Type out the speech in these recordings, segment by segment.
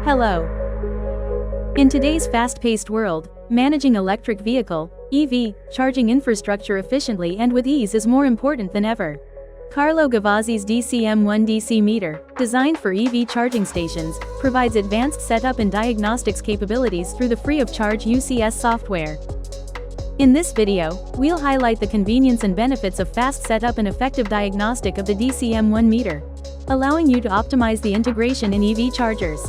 Hello. In today's fast-paced world, managing electric vehicle (EV) charging infrastructure efficiently and with ease is more important than ever. Carlo Gavazzi's DCM1 DC meter, designed for EV charging stations, provides advanced setup and diagnostics capabilities through the free-of-charge UCS software. In this video, we'll highlight the convenience and benefits of fast setup and effective diagnostic of the DCM1 meter, allowing you to optimize the integration in EV chargers.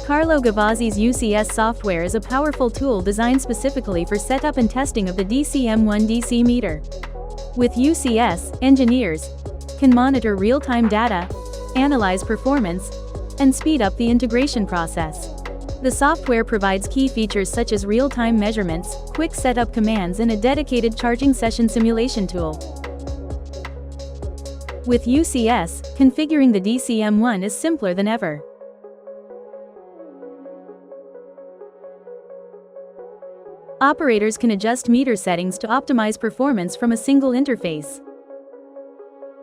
Carlo Gavazzi's UCS software is a powerful tool designed specifically for setup and testing of the DCM1 DC meter. With UCS, engineers can monitor real-time data, analyze performance, and speed up the integration process. The software provides key features such as real-time measurements, quick setup commands, and a dedicated charging session simulation tool. With UCS, configuring the DCM1 is simpler than ever. Operators can adjust meter settings to optimize performance from a single interface.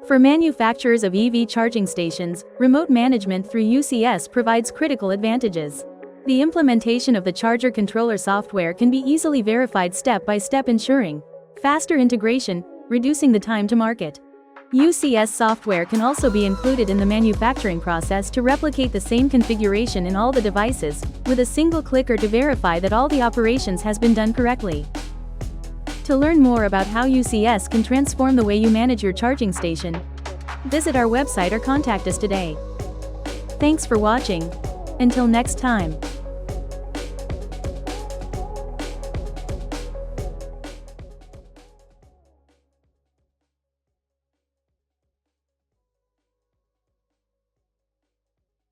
For manufacturers of EV charging stations, remote management through UCS provides critical advantages. The implementation of the charger controller software can be easily verified step by step, ensuring faster integration, reducing the time to market. UCS software can also be included in the manufacturing process to replicate the same configuration in all the devices, with a single click or to verify that all the operations has been done correctly. To learn more about how UCS can transform the way you manage your charging station, visit our website or contact us today. Thanks for watching. Until next time.